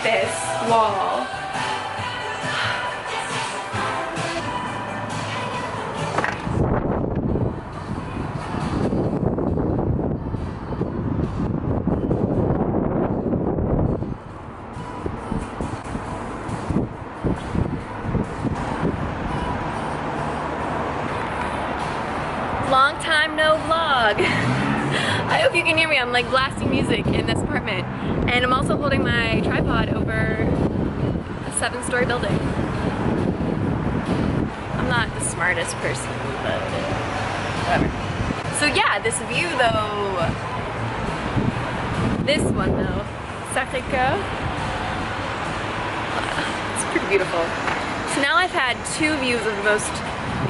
at this wall. Long time no vlog. I hope you can hear me. I'm like blasting music in this apartment, and I'm also holding my tripod over a 7-story building. I'm not the smartest person, but whatever. So yeah, this view though, this one though, Sacré-Cœur, it's pretty beautiful. So now I've had 2 views of the most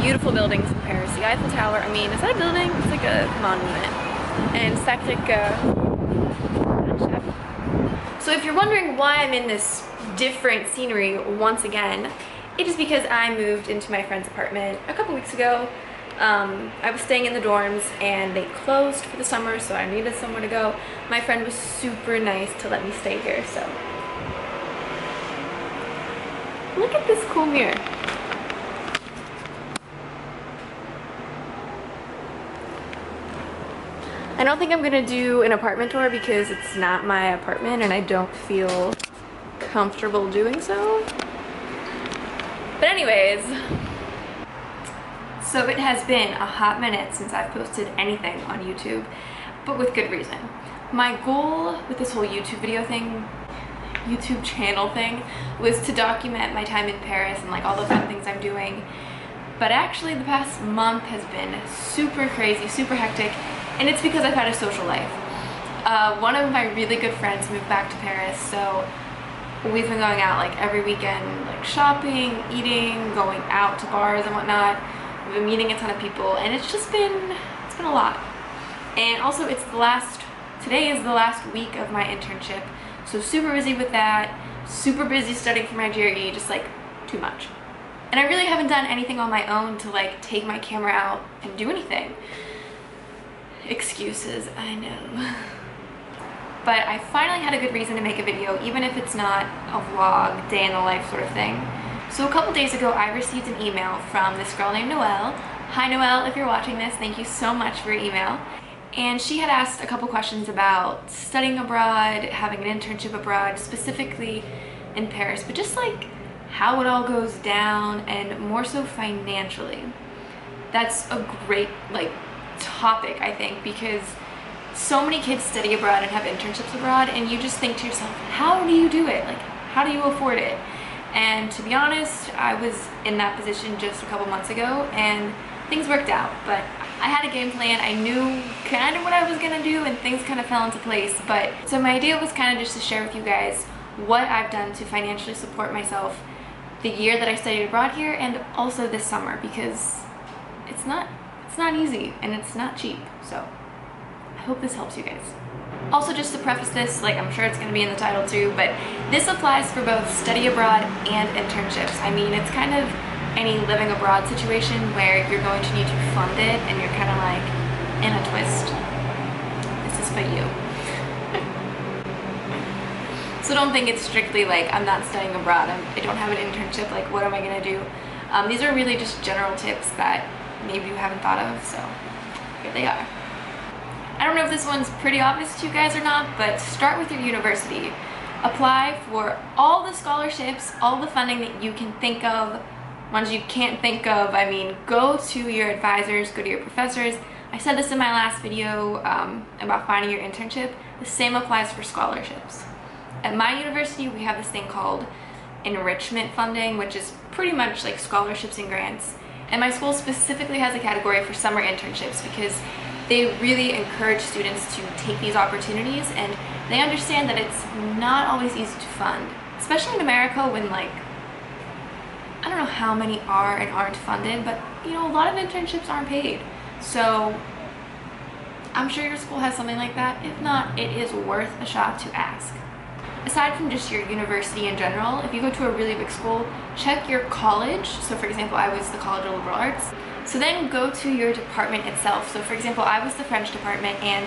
beautiful buildings in Paris. The Eiffel Tower, I mean, is that a building? It's like a monument. And Sacré-Cœur. So if you're wondering why I'm in this different scenery once again, it is because I moved into my friend's apartment a couple weeks ago. I was staying in the dorms and they closed for the summer, so I needed somewhere to go. My friend was super nice to let me stay here, so. Look at this cool mirror. I don't think I'm gonna do an apartment tour because it's not my apartment and I don't feel comfortable doing so. But anyways, so it has been a hot minute since I've posted anything on YouTube, but with good reason. My goal with this whole YouTube video thing, YouTube channel thing, was to document my time in Paris and like all the fun things I'm doing. But actually the past month has been super crazy, super hectic. And it's because I've had a social life. One of my really good friends moved back to Paris, so we've been going out like every weekend, like shopping, eating, going out to bars and whatnot. We've been meeting a ton of people, and it's been a lot. And also today is the last week of my internship, so super busy with that, super busy studying for my GRE, just like too much. And I really haven't done anything on my own to like take my camera out and do anything. Excuses, I know. But I finally had a good reason to make a video, even if it's not a vlog, day in the life sort of thing. So a couple days ago, I received an email from this girl named Noelle. Hi Noelle, if you're watching this, thank you so much for your email. And she had asked a couple questions about studying abroad, having an internship abroad, specifically in Paris, but just like how it all goes down and more so financially. That's a great topic, I think, because so many kids study abroad and have internships abroad, and you just think to yourself, how do you do it? Like, how do you afford it? And to be honest, I was in that position just a couple months ago and things worked out, but I had a game plan. I knew kind of what I was gonna do and things kind of fell into place. But so my idea was kind of just to share with you guys what I've done to financially support myself the year that I studied abroad here and also this summer, because it's not easy and it's not cheap. So I hope this helps you guys. Also, just to preface this, like I'm sure it's going to be in the title too, but this applies for both study abroad and internships. I mean, it's kind of any living abroad situation where you're going to need to fund it and you're kind of like in a twist. This is for you. So don't think it's strictly like I'm not studying abroad, I don't have an internship, like what am I going to do? These are really just general tips that maybe you haven't thought of, so here they are. I don't know if this one's pretty obvious to you guys or not, but start with your university. Apply for all the scholarships, all the funding that you can think of. Ones you can't think of, I mean, go to your advisors, go to your professors. I said this in my last video about finding your internship. The same applies for scholarships. At my university, we have this thing called enrichment funding, which is pretty much like scholarships and grants. And my school specifically has a category for summer internships because they really encourage students to take these opportunities, and they understand that it's not always easy to fund, especially in America when, like, I don't know how many are and aren't funded, but you know, a lot of internships aren't paid. So I'm sure your school has something like that. If not, it is worth a shot to ask. Aside from just your university in general, if you go to a really big school, check your college. So for example, I was the College of Liberal Arts. So then go to your department itself. So for example, I was the French department and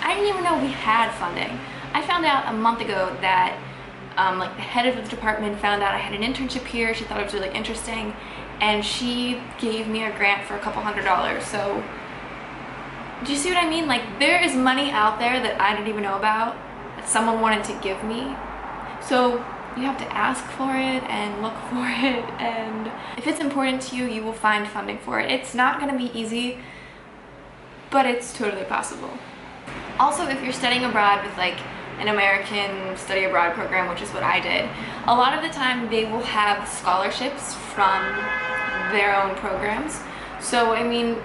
I didn't even know we had funding. I found out a month ago that Like the head of the department found out I had an internship here. She thought it was really interesting, and she gave me a grant for a couple $100s. So do you see what I mean? Like, there is money out there that I didn't even know about that someone wanted to give me. So you have to ask for it and look for it, and if it's important to you, you will find funding for it. It's not going to be easy, but it's totally possible. Also, if you're studying abroad with like an American study abroad program, which is what I did, a lot of the time they will have scholarships from their own programs. So I mean,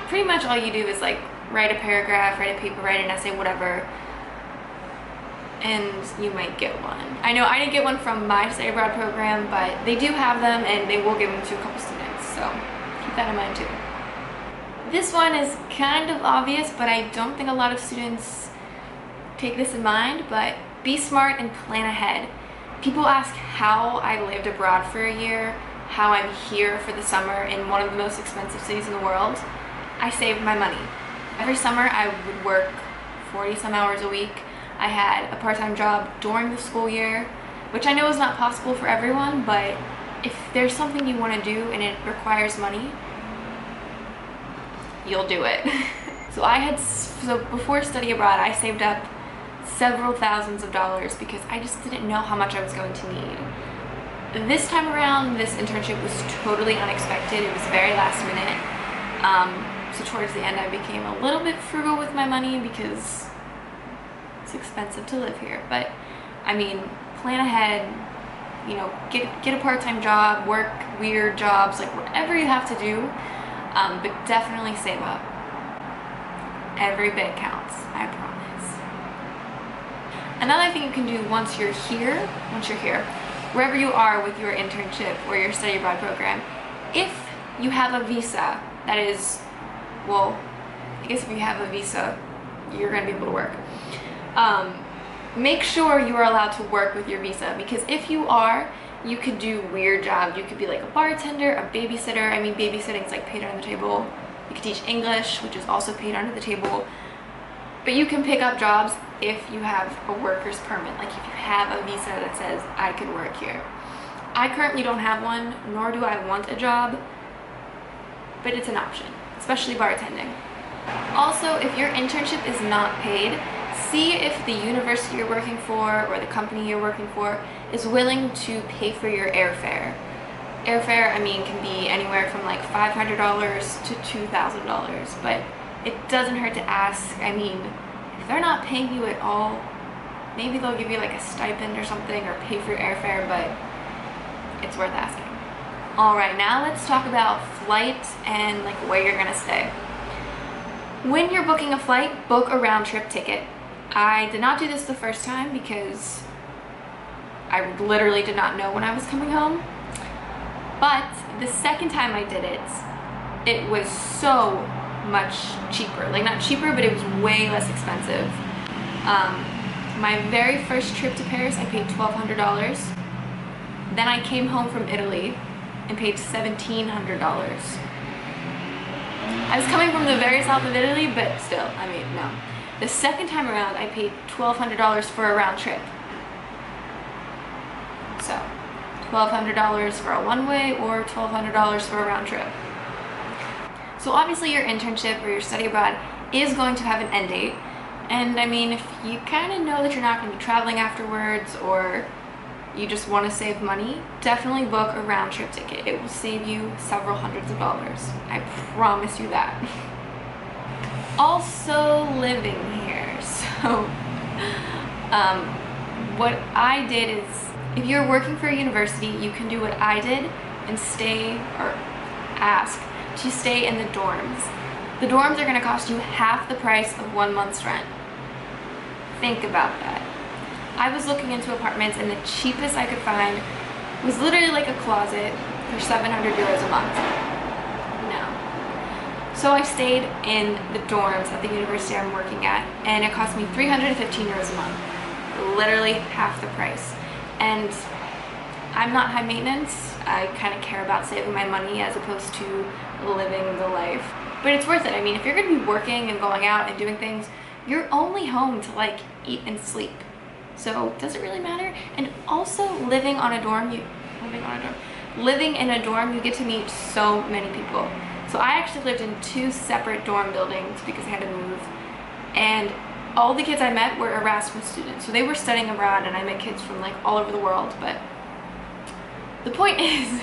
pretty much all you do is like write a paragraph, write a paper, write an essay, whatever, and you might get one. I know I didn't get one from my study abroad program, but they do have them, and they will give them to a couple students, so keep that in mind too. This one is kind of obvious, but I don't think a lot of students take this in mind, but be smart and plan ahead. People ask how I lived abroad for a year, how I'm here for the summer in one of the most expensive cities in the world. I saved my money. Every summer I would work 40 some hours a week. I had a part-time job during the school year, which I know is not possible for everyone, but if there's something you want to do and it requires money, you'll do it. So before study abroad, I saved up several thousands of dollars because I just didn't know how much I was going to need. This time around, this internship was totally unexpected. It was very last minute. So towards the end, I became a little bit frugal with my money because it's expensive to live here. But I mean, plan ahead, you know, get a part-time job, work weird jobs, like whatever you have to do, but definitely save up. Every bit counts, I promise. Another thing you can do once you're here, wherever you are with your internship or your study abroad program, if you have a visa that is, well, I guess if you have a visa, you're going to be able to work. Make sure you are allowed to work with your visa, because if you are, you could do weird jobs. You could be like a bartender, a babysitter. I mean, babysitting is like paid under the table. You could teach English, which is also paid under the table. But you can pick up jobs if you have a worker's permit, like if you have a visa that says I could work here. I currently don't have one, nor do I want a job, but it's an option, especially bartending. Also, if your internship is not paid, see if the university you're working for or the company you're working for is willing to pay for your airfare. Airfare, I mean, can be anywhere from like $500 to $2,000, but it doesn't hurt to ask. I mean, if they're not paying you at all, maybe they'll give you like a stipend or something, or pay for your airfare, but it's worth asking. Alright, now let's talk about flights and like where you're gonna stay. When you're booking a flight, book a round trip ticket. I did not do this the first time because I literally did not know when I was coming home. But the second time I did it, it was so much cheaper. Like, not cheaper, but it was way less expensive. My very first trip to Paris, I paid $1,200. Then I came home from Italy and paid $1,700. I was coming from the very south of Italy, but still, I mean, no. The second time around, I paid $1,200 for a round trip. So, $1,200 for a one-way or $1,200 for a round trip. So obviously your internship or your study abroad is going to have an end date. And I mean, if you kind of know that you're not going to be traveling afterwards, or you just want to save money, definitely book a round trip ticket. It will save you several hundreds of dollars. I promise you that. Also, living here. So, what I did is, if you're working for a university, you can do what I did and stay, or ask to stay in the dorms. The dorms are going to cost you half the price of 1 month's rent. Think about that. I was looking into apartments, and the cheapest I could find was literally like a closet for 700 euros a month. No. So I stayed in the dorms at the university I'm working at, and it cost me 315 euros a month. Literally half the price. And I'm not high maintenance. I kind of care about saving my money as opposed to living the life. But it's worth it. I mean, if you're going to be working and going out and doing things, you're only home to like eat and sleep. so it doesn't really matter. And also living in a dorm, you get to meet so many people. So I actually lived in 2 separate dorm buildings because I had to move, and all the kids I met were Erasmus students, so they were studying abroad, and I met kids from like all over the world. But the point is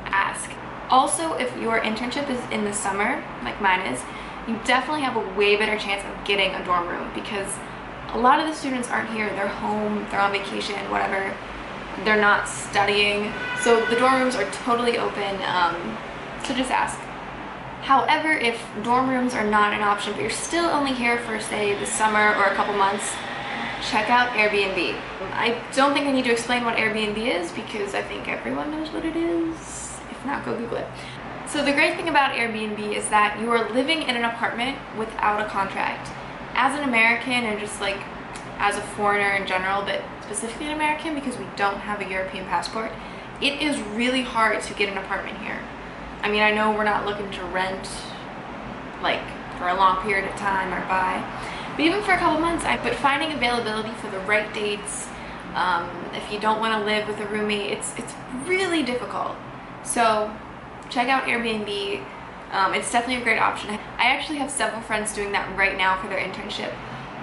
ask. Also, if your internship is in the summer, like mine is, you definitely have a way better chance of getting a dorm room, because a lot of the students aren't here. They're home, they're on vacation, whatever. They're not studying, so the dorm rooms are totally open, so just ask. However, if dorm rooms are not an option, but you're still only here for, say, the summer or a couple months, check out Airbnb. I don't think I need to explain what Airbnb is, because I think everyone knows what it is. If not, go Google it. So the great thing about Airbnb is that you are living in an apartment without a contract. As an American, and just like as a foreigner in general, but specifically an American because we don't have a European passport, it is really hard to get an apartment here. I mean, I know we're not looking to rent like for a long period of time or buy, but even for a couple months, but finding availability for the right dates, if you don't want to live with a roommate, it's really difficult. So check out Airbnb. It's definitely a great option. I actually have several friends doing that right now for their internship.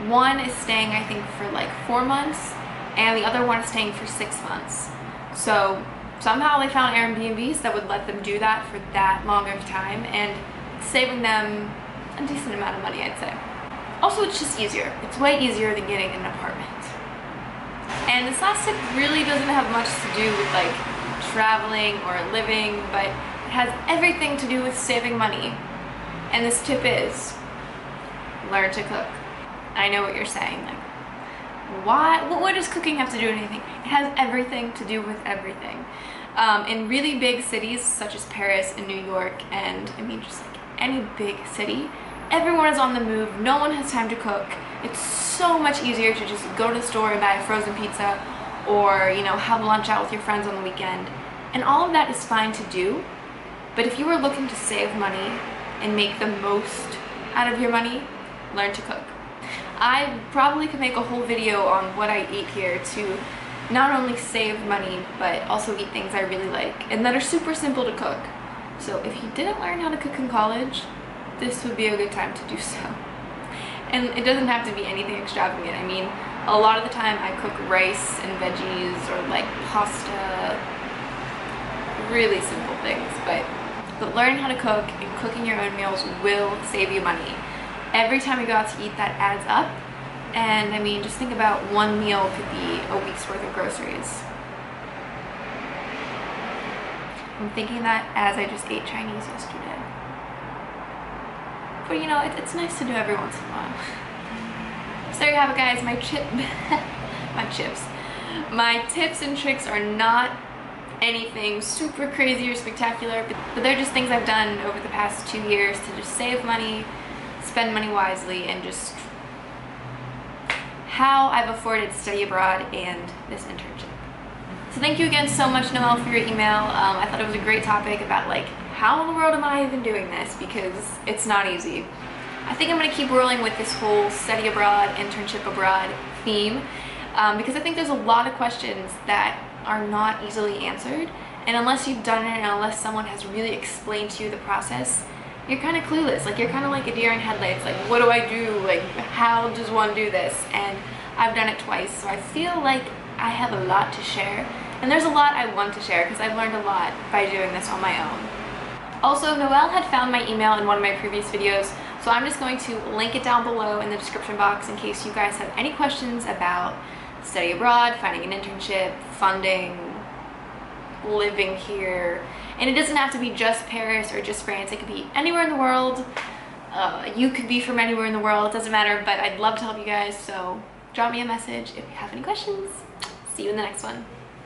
One is staying, I think, for like 4 months, and the other one is staying for 6 months. So somehow they found Airbnbs that would let them do that for that long of time, and saving them a decent amount of money, I'd say. Also, it's just easier. It's way easier than getting an apartment. And this last tip really doesn't have much to do with like traveling or living, but it has everything to do with saving money. And this tip is learn to cook. I know what you're saying, like, why? What does cooking have to do with anything? It has everything to do with everything. In really big cities such as Paris and New York, and I mean just like any big city, everyone is on the move. No one has time to cook. It's so much easier to just go to the store and buy a frozen pizza, or, you know, have lunch out with your friends on the weekend. And all of that is fine to do, but if you are looking to save money and make the most out of your money, learn to cook. I probably could make a whole video on what I eat here to not only save money, but also eat things I really like and that are super simple to cook. So if you didn't learn how to cook in college, this would be a good time to do so. And it doesn't have to be anything extravagant. I mean, a lot of the time I cook rice and veggies or like pasta, really simple things, but learning how to cook and cooking your own meals will save you money. Every time you go out to eat, that adds up. And I mean, just think about one meal could be a week's worth of groceries. I'm thinking that as I just ate Chinese yesterday. But you know, it's nice to do every once in a while. So there you have it, guys. My tips and tricks are not anything super crazy or spectacular, but they're just things I've done over the past 2 years to just save money, spend money wisely, and just how I've afforded to study abroad and this internship. So thank you again so much, Noelle, for your email. I thought it was a great topic about like, how in the world am I even doing this? Because it's not easy. I think I'm gonna keep rolling with this whole study abroad, internship abroad theme, because I think there's a lot of questions that are not easily answered, and unless you've done it and unless someone has really explained to you the process, you're kind of clueless. Like, you're kind of like a deer in headlights. Like, what do I do? Like, how does one do this? And I've done it twice, so I feel like I have a lot to share. And there's a lot I want to share because I've learned a lot by doing this on my own. Also, Noelle had found my email in one of my previous videos, so I'm just going to link it down below in the description box in case you guys have any questions about study abroad, finding an internship, funding, living here. And it doesn't have to be just Paris or just France. It could be anywhere in the world. You could be from anywhere in the world. It doesn't matter, but I'd love to help you guys. So drop me a message if you have any questions. See you in the next one.